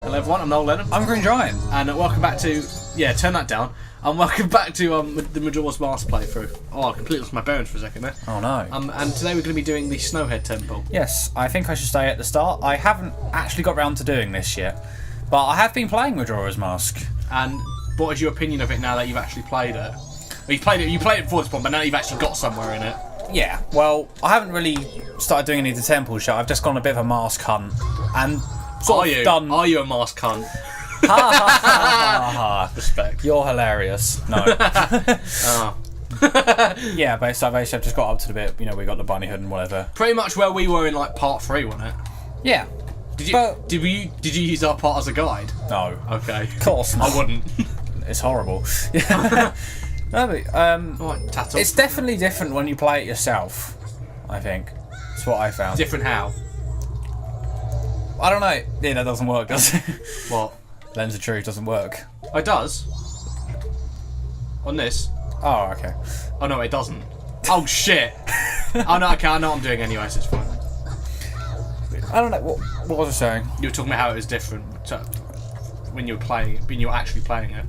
Hello everyone, I'm Noel Lennon. I'm Green Giant. And welcome back to... Yeah, turn that down. And welcome back to the Majora's Mask playthrough. Oh, I completely lost my bearings for a second there. Oh no. And today we're going to be doing the Snowhead Temple. Yes, I think I should stay at the start. I haven't actually got round to doing this yet, but I have been playing Majora's Mask. And what is your opinion of it now that you've actually played it? Well, you played it before this point, but now you've actually got somewhere in it. Yeah, well, I haven't really started doing any of the temples yet. I've just gone a bit of a mask hunt. And Are you a mask hunt? Ha ha ha ha. Respect. You're hilarious. No. Oh. Yeah, basically I've just got up to the bit, we got the bunny hood and whatever. Pretty much where we were in like part 3, wasn't it? Yeah. Did you use our part as a guide? No. Okay. Of course not. I wouldn't. It's horrible. Yeah. No, but, it's definitely different when you play it yourself, I think. That's what I found. Different how? I don't know. Yeah, that doesn't work, does it? What? Lens of Truth doesn't work. Oh, it does. On this? Oh, okay. Oh, no, it doesn't. Oh, shit. Oh, no, okay, I know what I'm doing anyway, so it's fine. I don't know. What was I saying? You were talking about how it was different when you were playing it, when you were actually playing it.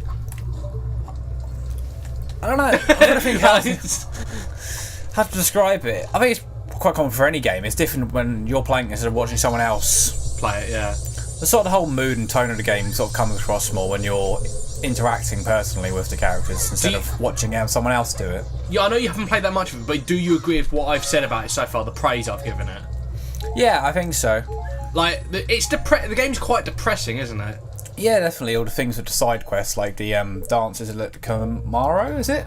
I don't know. I'm trying to think how to describe it. I think it's quite common for any game. It's different when you're playing instead of watching someone else play it, yeah. The sort of the whole mood and tone of the game sort of comes across more when you're interacting personally with the characters instead of watching someone else do it. Yeah, I know you haven't played that much of it, but do you agree with what I've said about it so far, the praise I've given it? Yeah, I think so. Like, the game's quite depressing, isn't it? Yeah, definitely. All the things with the side quests, like the dances at the Kamaro, is it?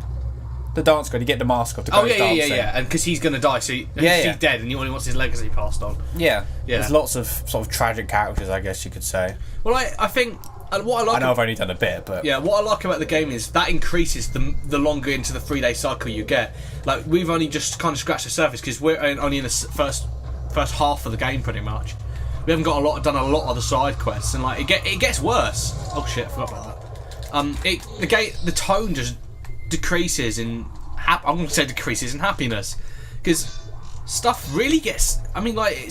The dance god, you get the mask off to go dancing. Yeah. And because he's going to die, so he's dead, and he only wants his legacy passed on. Yeah. There's lots of sort of tragic characters, I guess you could say. Well, I think what I like. I know I've only done a bit, but yeah, what I like about the game is that increases the longer into the 3-day cycle you get. Like we've only just kind of scratched the surface because we're only in the first half of the game, pretty much. We haven't done a lot of the side quests, and like it gets worse. Oh shit, I forgot about that. The tone just decreases in. I'm going to say decreases in happiness, because stuff really gets. I mean, like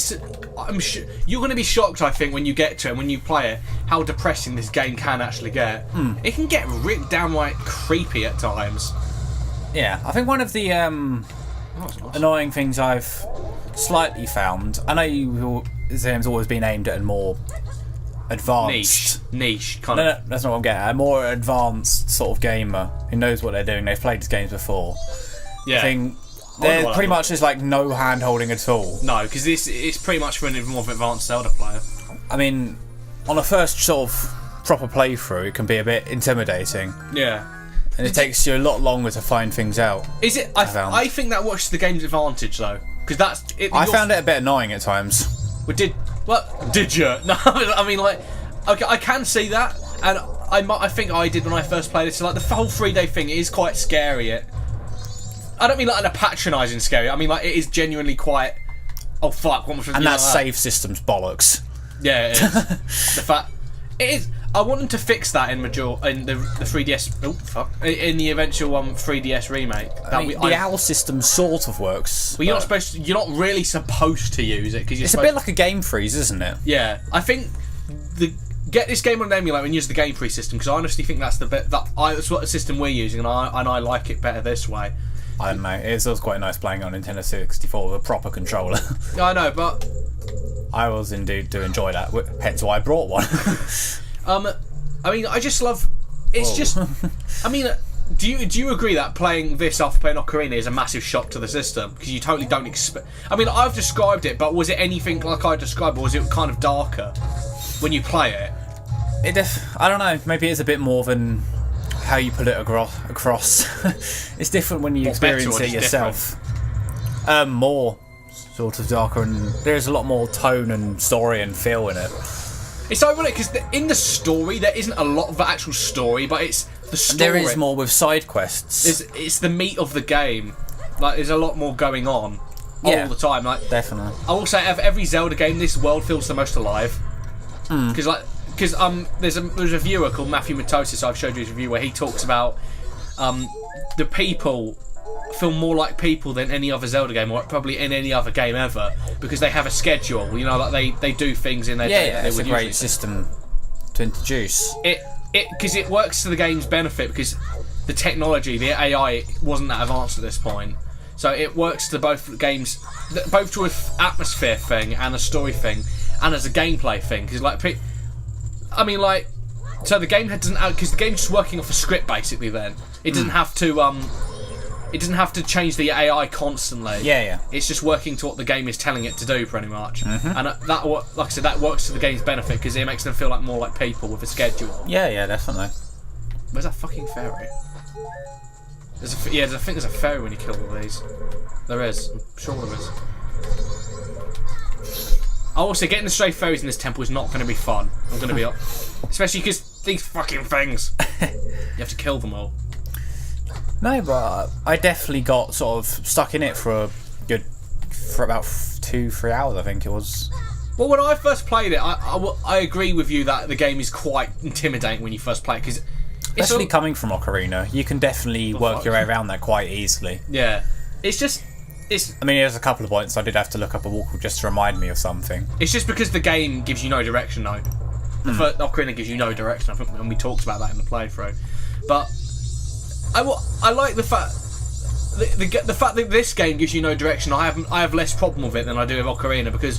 I'm sure you're going to be shocked. I think when you get to it, when you play it, how depressing this game can actually get. It can get downright creepy at times. Yeah, I think one of the annoying things I've slightly found. I know this game's always been aimed at a more advanced niche kind of. No, that's not what I'm getting at. A more advanced sort of gamer who knows what they're doing. They've played these games before. Yeah. I think there pretty much is like no hand holding at all. No, because this is pretty much for an more advanced Zelda player. I mean, on a first sort of proper playthrough, it can be a bit intimidating. Yeah. And it takes you a lot longer to find things out. Is it? I think that works to the game's advantage though, because that's. I found it a bit annoying at times. Did you? No, I mean like, okay, I can see that, and I think I did when I first played it. So like the whole 3-day thing is quite scary. I don't mean like in a patronising scary. I mean like it is genuinely quite. Oh fuck! What was and that save system's bollocks. Yeah, it is. The fact it is. I want them to fix that in Majora, in the 3DS. Oh fuck! In the eventual 3DS remake. The owl system sort of works. Well, you're not really supposed to use it because it's a bit like a game freeze, isn't it? Yeah, I think get this game on an emulator and use the game freeze system, because I honestly think that's that's what the system we're using, and I like it better this way. I don't know. It was quite nice playing on Nintendo 64 with a proper controller. I know, but I was indeed do enjoy that. Hence why I brought one. I mean, I just love. It's Whoa. just. I mean, do you agree that playing this after playing Ocarina is a massive shock to the system, because you totally don't expect? I mean, I've described it, but was it anything like I described, or was it kind of darker when you play it? I don't know. Maybe it's a bit more than how you put it across. It's different when you experience it yourself. More sort of darker, and there's a lot more tone and story and feel in it. It's ironic because in the story there isn't a lot of the actual story, but it's the story. There is more with side quests. It's the meat of the game. Like there's a lot more going on all the time. Like definitely. I will say, of every Zelda game, this world feels the most alive. Because there's a viewer called Matthew Matosis. I've showed you his review where he talks about the people feel more like people than any other Zelda game, or probably in any other game ever, because they have a schedule. You know, like they do things in their day. Yeah, it's a great system to introduce. Because it works to the game's benefit, because the technology, the AI, wasn't that advanced at this point. So it works to both games, both to an atmosphere thing and a story thing, and as a gameplay thing. Because so the game doesn't, because the game's just working off a script basically. Then it doesn't have to it doesn't have to change the AI constantly. Yeah. It's just working to what the game is telling it to do, pretty much. And that, like I said, that works to the game's benefit because it makes them feel like more like people with a schedule. Yeah, definitely. Where's that fucking fairy? I think there's a fairy when you kill all these. There is. I'm sure there is. Also, getting the stray fairies in this temple is not going to be fun. I'm going to be especially because these fucking things. You have to kill them all. No, but I definitely got sort of stuck in it for about 2-3 hours, I think it was. Well, when I first played it, I agree with you that the game is quite intimidating when you first play it, because especially coming from Ocarina, you can definitely work your way around that quite easily. Yeah, it's. I mean, there's a couple of points I did have to look up a walkthrough just to remind me of something. It's just because the game gives you no direction, though. The first Ocarina gives you no direction. I think, and we talked about that in the playthrough. But I like the fact the fact that this game gives you no direction. I have less problem with it than I do with Ocarina, because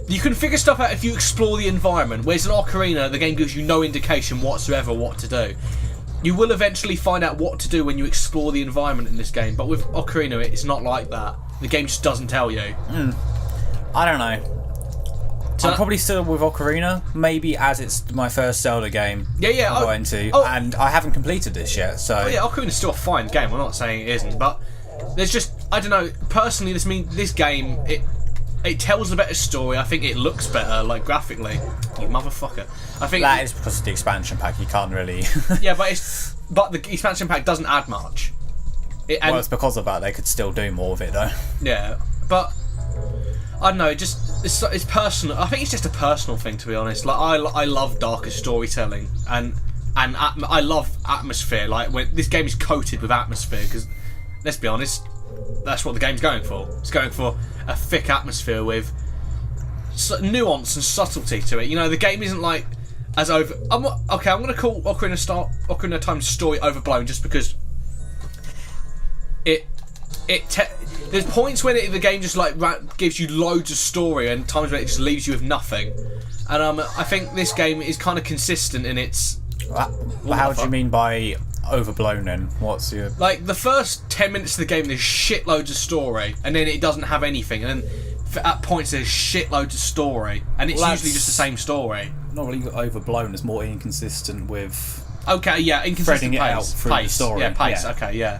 you can figure stuff out if you explore the environment. Whereas in Ocarina, the game gives you no indication whatsoever what to do. You will eventually find out what to do when you explore the environment in this game, but with Ocarina, it's not like that. The game just doesn't tell you. I don't know. So I'm probably still with Ocarina, maybe as it's my first Zelda game I got into, and I haven't completed this yet, so... yeah, Ocarina's still a fine game, I'm not saying it isn't, but there's just, I don't know, personally, this game, it tells a better story. I think it looks better, like, graphically. You motherfucker. I think that is because of the expansion pack, you can't really... Yeah, but the expansion pack doesn't add much. Well, it's because of that, they could still do more of it, though. Yeah, but... I don't know, it's personal. I think it's just a personal thing, to be honest. Like, I love darker storytelling, and I love atmosphere. Like, when this game is coated with atmosphere, because let's be honest, that's what the game's going for. It's going for a thick atmosphere with nuance and subtlety to it. You know, the game isn't like as over. I'm going to call Ocarina of Time's story overblown just because there's points when the game just like gives you loads of story, and times when it just leaves you with nothing. And I think this game is kind of consistent in its. How do you mean by overblown? Then what's your like the first 10 minutes of the game? There's shitloads of story, and then it doesn't have anything, and then at points there's shitloads of story, and it's usually just the same story. Not really overblown. It's more inconsistent with. Okay, yeah, inconsistent pace. Out through the story. Yeah, pace. Yeah. Okay, yeah.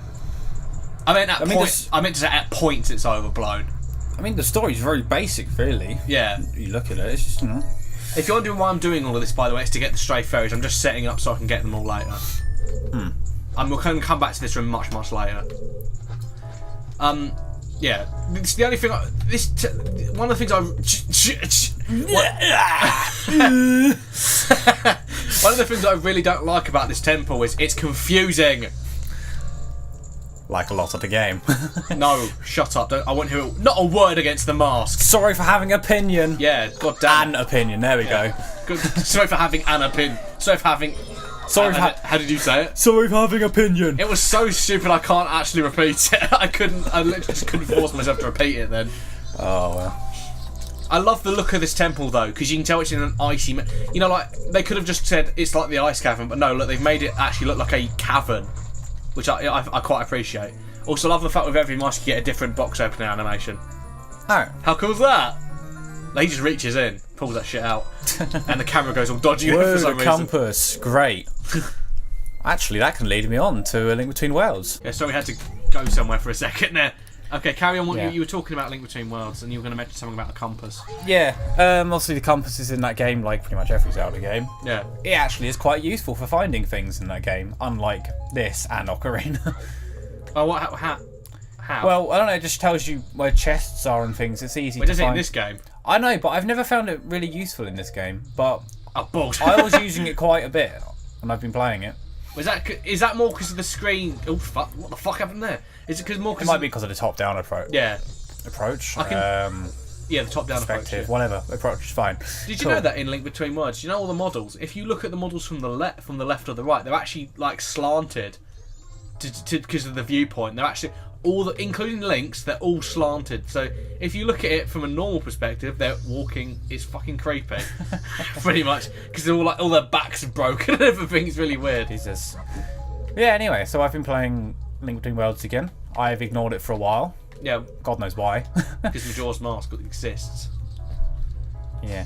I meant to say at points it's overblown. I mean, the story's very basic, really. Yeah. You look at it, it's just, you know. If you're wondering why I'm doing all of this, by the way, it's to get the stray fairies. I'm just setting up so I can get them all later. I'm going to come back to this room much, much later. Yeah. It's the only thing. One of the things one of the things I really don't like about this temple is it's confusing. Like a lot of the game. No, shut up. I want to hear not a word against the mask. Sorry for having opinion. Yeah, god damn. An opinion, there we go. Good. Sorry for having an opinion. How did you say it? Sorry for having opinion. It was so stupid I can't actually repeat it. I literally just couldn't force myself to repeat it then. Oh, well. I love the look of this temple though, because you can tell it's in an icy... You know, like, they could have just said it's like the ice cavern, but no, look, they've made it actually look like a cavern. Which I quite appreciate. Also, love the fact with every mask you get a different box opening animation. Oh. How cool is that? Like, he just reaches in, pulls that shit out, and the camera goes all dodgy Whoa, for some reason. compass, great. Actually, that can lead me on to A Link Between Worlds. Yeah, sorry, we had to go somewhere for a second there. Okay, carry on. You were talking about Link Between Worlds, and you were going to mention something about a compass. Yeah, obviously the compass is in that game like pretty much every Zelda game. Yeah. It actually is quite useful for finding things in that game, unlike this and Ocarina. Oh, how? Well, I don't know, it just tells you where chests are and things. It's easy to does find. It in this game? I know, but I've never found it really useful in this game. But bullshit. I was using it quite a bit when I've been playing it. Is that more because of the screen? Oh fuck! What the fuck happened there? Is it because more? It might be because of the top-down approach. Yeah. Approach. Yeah, the top-down perspective, approach. Yeah. whatever approach is fine. Did you know that in Link Between Worlds? You know all the models. If you look at the models from the left or the right, they're actually like slanted because of the viewpoint. They're actually including Link's. They're all slanted. So if you look at it from a normal perspective, they're walking. It's fucking creepy, pretty much, because they're all their backs are broken and everything's really weird. Jesus. Yeah. Anyway, so I've been playing Link Between Worlds again. I've ignored it for a while. Yeah. God knows why. Because Majora's Mask exists. Yeah.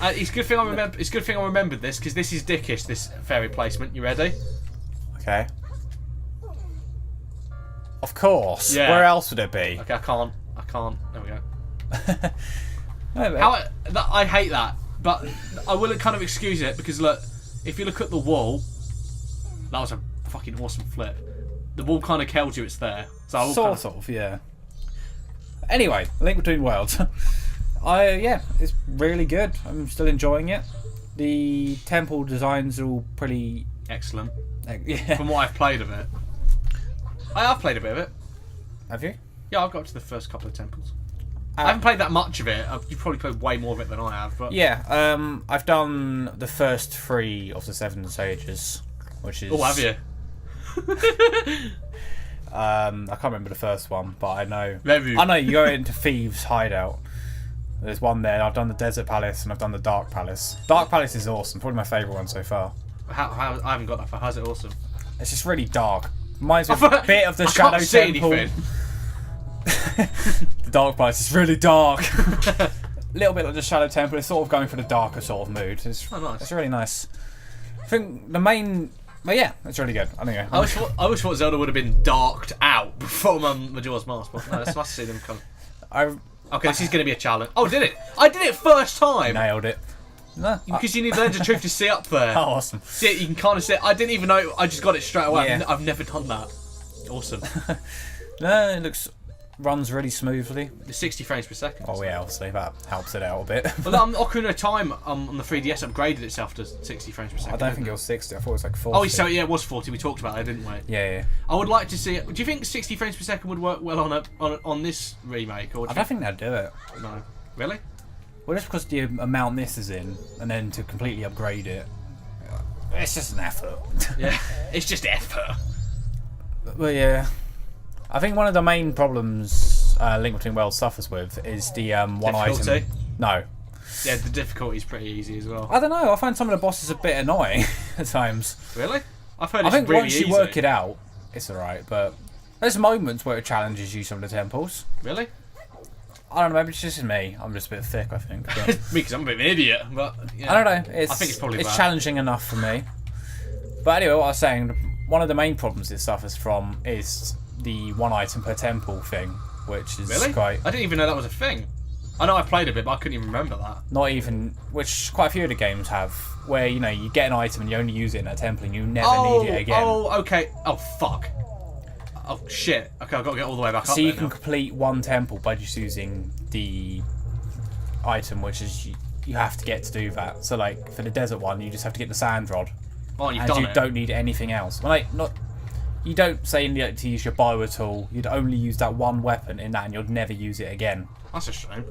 It's a good thing I remember. It's a good thing I remembered this because this is dickish. This fairy placement. You ready? Okay. Of course. Yeah. Where else would it be? Okay, I can't. There we go. I hate that, but I will kind of excuse it because look, if you look at the wall, that was a fucking awesome flip. The wall kind of tells you it's there. So I will sort of, yeah. Anyway, Link Between Worlds. It's really good. I'm still enjoying it. The temple designs are all pretty excellent. Yeah. From what I've played of it. I have played a bit of it. Have you? Yeah, I've got to the first couple of temples. I haven't played that much of it. You've probably played way more of it than I have. But yeah, I've done the first 3 of the 7 stages, which is. Oh, have you? I can't remember the first one, but I know. Maybe. I know you go into Thieves' hideout. There's one there. I've done the Desert Palace and I've done the Dark Palace. Dark Palace is awesome. Probably my favourite one so far. How I haven't got that far. How's it awesome? It's just really dark. Reminds me a bit of the Shadow can't see Temple. anything. The Dark Palace is really dark. A little bit like the Shadow Temple. It's sort of going for the darker sort of mood. It's nice. It's really nice. I think the main. But yeah, it's really good. Anyway, I wish thought Zelda would have been darked out before Majora's Mask, but no, it's nice to see them come. Okay, this is going to be a challenge. Oh, did it? I did it first time! Nailed it. No, because you need the Lens of Truth to see up there. Oh, awesome. See, you can kind of see it. I didn't even know. I just got it straight away. Yeah. I've never done that. Awesome. No, it runs really smoothly. The 60 frames per second. Oh yeah, obviously that helps it out a bit. Well, Ocarina of Time on the 3DS upgraded itself to 60 frames per second. I don't think it was 60. I thought it was like 40. Oh, so yeah, it was 40. We talked about it, didn't we? Yeah. I would like to see it. Do you think 60 frames per second would work well on this remake? Or I don't think they'd do it. No. Really? Well, just because the amount this is in, and then to completely upgrade it, it's just an effort. Yeah, it's just effort. But yeah, I think one of the main problems Link Between Worlds suffers with is the one difficulty? item. No. Yeah, the difficulty is pretty easy as well. I don't know. I find some of the bosses a bit annoying at times. Really? I've heard it's I think really once easy. you work it out, it's alright. But there's moments where it challenges you some of the temples. Really? I don't know. Maybe it's just me. I'm just a bit thick, I think. But Me, because I'm a bit of an idiot. But yeah. I don't know. I think it's probably bad. challenging enough for me. But anyway, what I was saying, one of the main problems it suffers from is the one item per temple thing, which is Really? quite. I didn't even know that was a thing. I know I played a bit, but I couldn't even remember that. Not even, which quite a few of the games have, where you know you get an item and you only use it in a temple and you never need it again. Oh, okay. Oh, fuck. Oh, shit. Okay, I've got to get all the way back up So you there can now. complete one temple by just using the item, which is you have to get to do that. So like for the desert one, you just have to get the sand rod, Oh, you've and done you it. don't need anything else. Well, like not. You don't say to use your bow at all. You'd only use that one weapon in that, and you'd never use it again. That's a shame.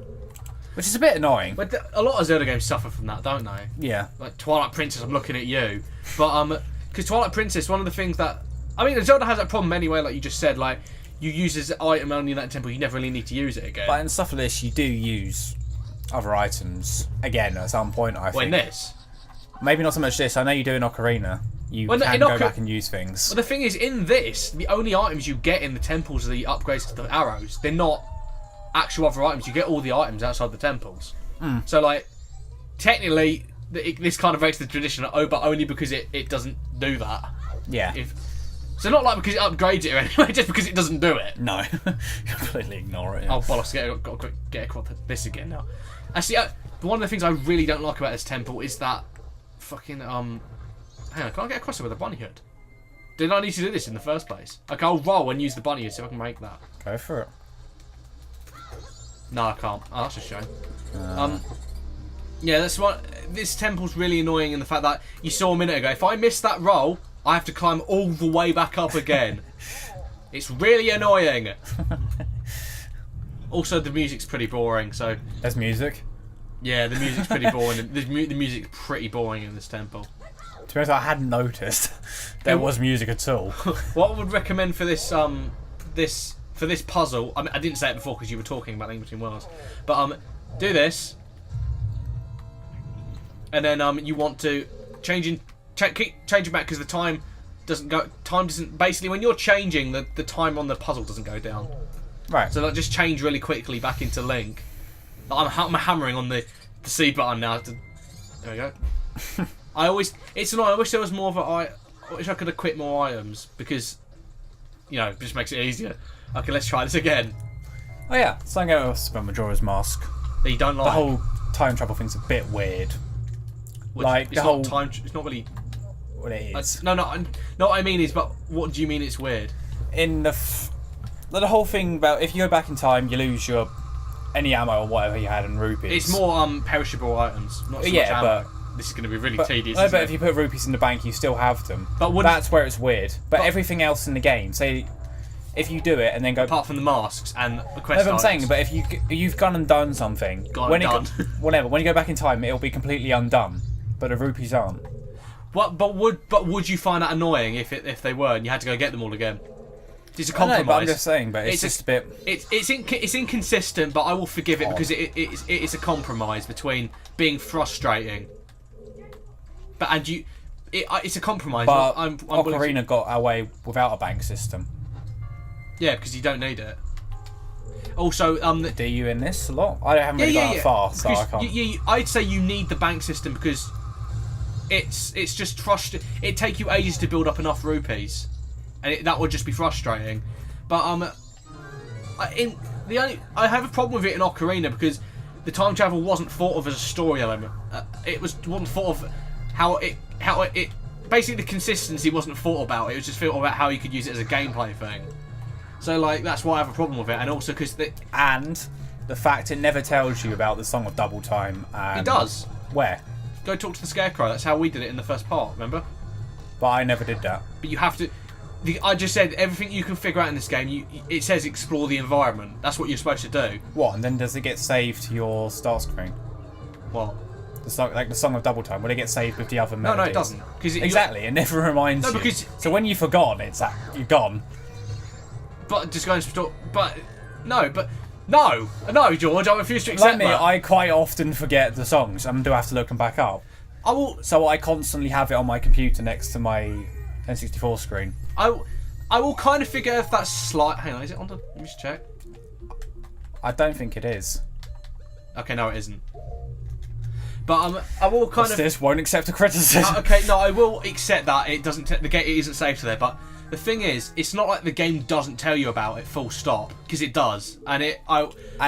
Which is a bit annoying. But a lot of Zelda games suffer from that, don't they? Yeah. Like Twilight Princess, I'm looking at you. But, because Twilight Princess, one of the things that... I mean, Zelda has that problem anyway, like you just said, like, you use this item only in that temple, you never really need to use it again. But in stuff like this, you do use other items again at some point, I think. Well, in this? Maybe not so much this. I know you do in Ocarina. You can go back and use things. Well, the thing is, in this, the only items you get in the temples are the upgrades to the arrows. They're not actual other items. You get all the items outside the temples. So, like, technically, this kind of breaks the tradition, but only because it doesn't do that. Yeah. So not like because it upgrades it or anyway, just because it doesn't do it. No. Completely ignore it. Yeah. Oh, bollocks, got to get across this again now. Actually, one of the things I really don't like about this temple is that fucking, hang on, can I get across it with a bunny hood? Did I need to do this in the first place? Okay, I'll roll and use the bunny hood so I can make that. Go for it. No, I can't. Oh, that's a shame. Yeah, that's what. This temple's really annoying in the fact that you saw a minute ago. If I miss that roll, I have to climb all the way back up again. It's really annoying. Also, the music's pretty boring. So there's music. Yeah, the music's pretty boring. The music's pretty boring in this temple. To be honest, I hadn't noticed there was music at all. What I would recommend for this this puzzle, I mean, I didn't say it before because you were talking about Link Between Worlds, but do this, and then you want to keep changing back because the time doesn't go. Time doesn't basically when you're changing the time on the puzzle doesn't go down. Right. So like just change really quickly back into Link. I'm hammering on the C button now. There we go. It's annoying. I wish there was more of I wish I could equip more items because, it just makes it easier. Okay, let's try this again. Oh yeah, something else about Majora's Mask. That you don't like. The whole time travel thing's a bit weird. It's the whole time. It's not really. What it is. No. What I mean is, but what do you mean it's weird? In the whole thing about if you go back in time, you lose your any ammo or whatever you had in rupees. It's more perishable items, not so much ammo. But this is going to be really tedious. No, but if you put rupees in the bank, you still have them. But that's where it's weird. But everything else in the game, say, if you do it and then go apart from the masks and the quest. No, but I'm saying, but if you've gone and done something, when you go back in time, it'll be completely undone. But the rupees aren't. What? But would you find that annoying if they were and you had to go get them all again? It's a compromise. But I'm just saying, but it's just a bit. It's inconsistent, but I will forgive it because it is a compromise between being frustrating. It's a compromise. But Ocarina got away without a bank system. Yeah, because you don't need it. Also, do you in this a lot? I haven't really gone that far, so I can't. I'd say you need the bank system because it's just frustrating. It'd take you ages to build up enough rupees, and that would just be frustrating. But I have a problem with it in Ocarina because the time travel wasn't thought of as a story element. It wasn't thought of how it basically the consistency wasn't thought about. It was just thought about how you could use it as a gameplay thing. So that's why I have a problem with it, and also because the fact it never tells you about the Song of Double Time. It does. Where? Go talk to the Scarecrow. That's how we did it in the first part. Remember? But I never did that. But you have to. I just said everything you can figure out in this game. It says explore the environment. That's what you're supposed to do. What? And then does it get saved to your start screen? What? The Song of Double Time. Will it get saved with the other melodies? No, it doesn't. Exactly. It never reminds you. Because so when you've forgotten, you're gone. But just going to no, George. I refuse to accept that. I quite often forget the songs and do have to look them back up. So I constantly have it on my computer next to my N64 screen. I will kind of figure if that's slight. Hang on, is it on the? Let me just check. I don't think it is. Okay, no, it isn't. But I will kind of. This won't accept a criticism. Okay, no, I will accept that it doesn't. The game isn't saved to there, but. The thing is, it's not like the game doesn't tell you about it full stop, because it does, and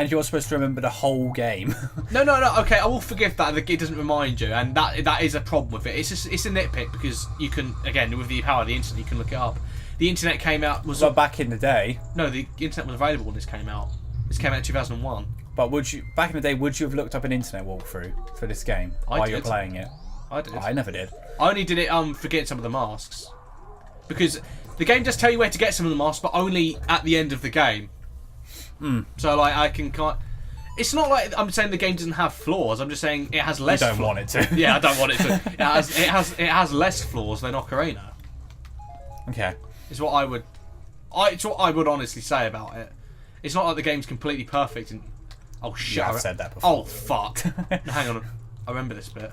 you're supposed to remember the whole game. No. Okay, I will forgive that. It doesn't remind you, and that is a problem with it. It's a nitpick because you can, again, with the power of the internet, you can look it up. The internet came out back in the day. No, the internet was available when this came out. This came out in 2001. But back in the day, would you have looked up an internet walkthrough for this game while you're playing it? I did. I never did. I only did it for getting some of the masks, because. The game does tell you where to get some of the masks, but only at the end of the game. So, I can kind. It's not like I'm saying the game doesn't have flaws. I'm just saying it has less. You don't want it to. Yeah, I don't want it to. It has less flaws than Ocarina. Okay. It's what I would honestly say about it. It's not like the game's completely perfect. And oh shit! Yeah, I've said that before. Oh fuck! No, hang on. I remember this bit.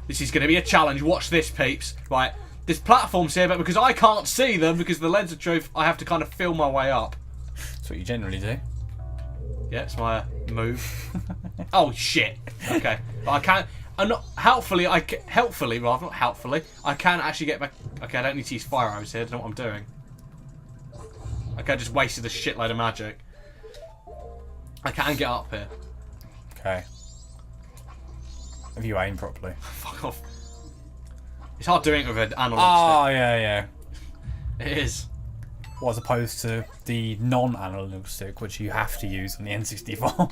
This is going to be a challenge. Watch this, peeps. Right. This platform's here, but because I can't see them, because of the lens of truth, I have to kind of feel my way up. That's what you generally do. Yeah, it's my move. Oh shit. Okay, but I can't. I'm not. Helpfully, I can actually get back. Okay, I don't need to use fire arrows here. I don't know what I'm doing. Okay, I just wasted a shitload of magic. I can get up here. Okay. Have you aimed properly? Fuck off. It's hard doing it with an analog stick. Oh, yeah. It is. Well, as opposed to the non-analog stick, which you have to use on the N64.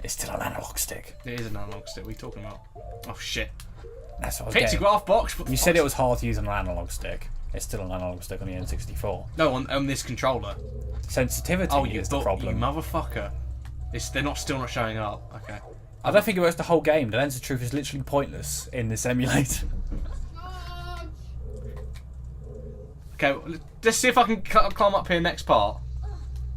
It's still an analog stick. It is an analog stick. What are you talking about? Oh, shit. That's what I was Pixie graph box. You said it was hard to use on an analog stick. It's still an analog stick on the N64. No, on this controller. Sensitivity is the problem. You motherfucker. They're still not showing up. Okay. I don't think it works the whole game. The Lens of Truth is literally pointless in this emulator. Okay, let's see if I can climb up here next part.